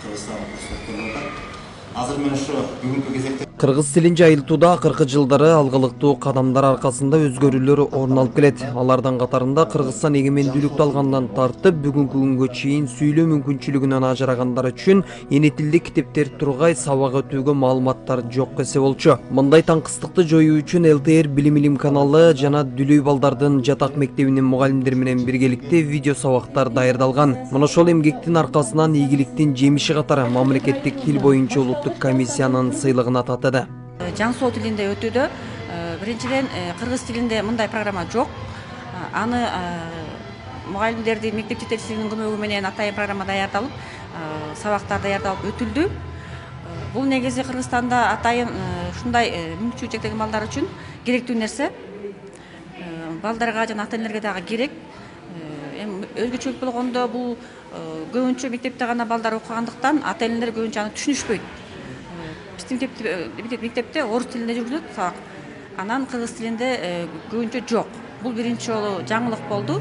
Кыргызстан курсташылары. Азыр мен ушу бүгүнкү кезекте Кыргыз тилин жайылтууда акыркы жылдары алгылыктуу кадамдар аркасында өзгөрүүлөр орун алып келет. Алардын катарында Кыргызстан эгемендүүлүктү алгандан тартып бүгүнкү күнгө чейин сүйлөө мүмкүнчүлүгүнөн ажырагандар үчүн эне тилде китептер тургай сабак өтүүгө маалыматтар жок десе болчу. Мындай таңкыстыкты жоюу үчүн ЛТР Билим Илим каналы жана Дүлүй балдардын жатак мектебинин мугалимдери менен биргеликте видео сабактар даярдалган. Мына ошол эмгектин аркасынан ийгиликтин жемиши катары мамлекеттик тил боюнча улуттук комиссиянын сыйлыгын атады. Жаңсоо тилинде өтүүдө биринчиден кыргыз тилинде мындай программа жок. Аны мугалимдердин мектеп жетекчилигинин көмөгү менен атайын программа даярдалып, сабактар даярдалып өтүлдү. Бул негизи Кыргызстанда атайын ушундай мүмкүнчүлүгү чектелген балдар үчүн керектүү нерсе. Балдарга жана ата-энелерге дагы керек. Өзгөчөлүк болгондо бул көбүнчө мектепте гана балдар окугандыктан ата-энелер көбүнчө аны түшүнүшпөйт. Мектепте орус тилинде жүргүзүлөт сабак. Анан кыргыз тилинде көбүнчө жок. Бул биринчи жолу жаңылык болду.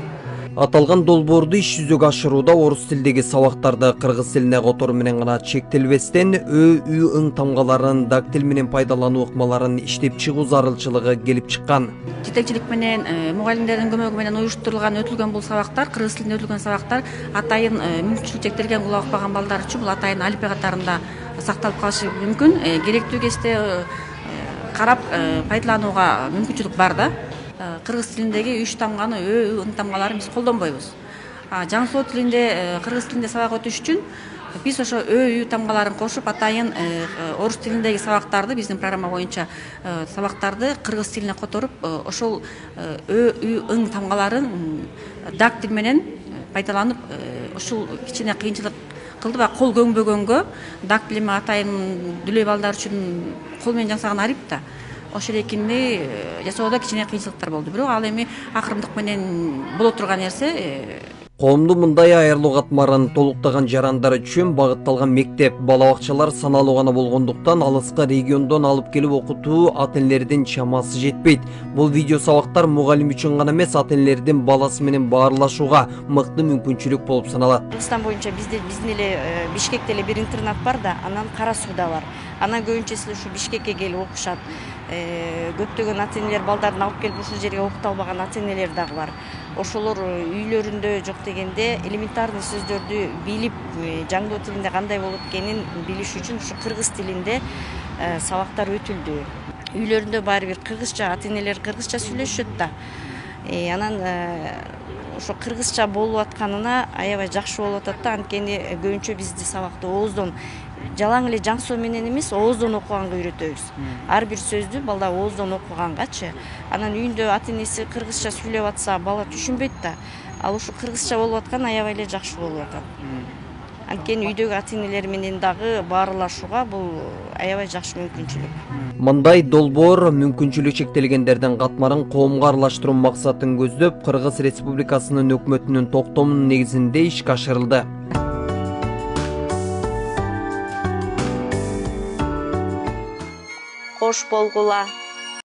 Аталган долбоорду иш жүзөгө ашырууда орус тилдеги сабактарды кыргыз тилине которуу менен гана чектелбестен үй тамгаларын дактил менен пайдалануу ыкмаларын иштеп чыгуу зарылчылыгы келип чыккан. Жетекчилик менен мугалимдердин көмөгү менен уюштурулган өтүлгөн бул сабактар, кыргыз тилинде өтүлгөн сабактар атайын мүмкүнчүлүгү чектелген кулак укпаган балдар үчүн бул атайын алифбе катарында сакталып калышы мүмкүн. Керектүү кезде карап пайдаланууга мүмкүнчүлүк бар да. Кыргыз тилиндеги үч тамганы тамгаларын биз колдонбойбуз. Жаңсоо тилинде, кыргыз тилинде сабак өтүш үчүн биз ошо тамгаларын кошуп атайын орус тилиндеги сабактарды биздин программа боюнча сабактарды кыргыз тилине которуп, ошол тамгаларын дактил менен пайдаланып, ушул кичине кыйынчылык кылды ба, кол көңбөгөнгө дактил эми атайын дүлөй балдар үчүн кол менен жасаган алиф да. Ошол экинди жасоодо кичине кыйынчылыктар болду. Бирок ал эми акырындык менен боло турган нерсе. Коомду мындай аярлуу катмарын толуктаган жарандар үчүн багытталган мектеп, бала бакчалар саналуу гана болгондуктан алыска региондон алып келип окутуу ата-энелердин чамасы жетпейт. Бул видео сабактар мугалим үчүн гана эмес, ата-энелердин баласы менен баарлашууга мыкты мүмкүнчүлүк болуп саналат. Кыргызстан боюнча биздин эле Бишкекте эле бир интернат бар да, анан Кара Сууда бар. Анан көбүнчөсү ушу Бишкекке келип окушат. Көптөгөн ата-энелер балдарын алып келип ушул жерге окута албаган ата-энелер дагы бар. Ошолор үйлөрүндө жок дегенде элементарный сөздөрдү билип, жаңдоо тилинде кандай болот экенин билиш үчүн ушу кыргыз тилинде сабактар өтүлдү. Үйлөрүндө баары бир кыргызча, ата-энелер кыргызча сүйлөшөт да. Анан ошо кыргызча болуп атканына аябай жакшы болуп атат да, анткени көбүнчө бизди сабакты ооздон жалаң эле жаңсоо менен эмес, ооздон окуганга үйрөтөбүз. Ар бир сөздү балда ооздон окугангачы. Анан үйүндө ата-энеси кыргызча сүйлөп атса, бала түшүнбөйт да. Ал ушу кыргызча болуп аткан аябай эле жакшы болуп атат. Анткени үйдөгү ата-энелер менен дагы баарлашууга бул аябай жакшы мүмкүнчүлүк. Мындай долбоор мүмкүнчүлүгү чектелгендердин катмарын коомго аралаштыруу максатын көздөп, Кыргыз Республикасынын өкмөтүнүн токтомунун негизинде ишке ашырылды. Кош болгула.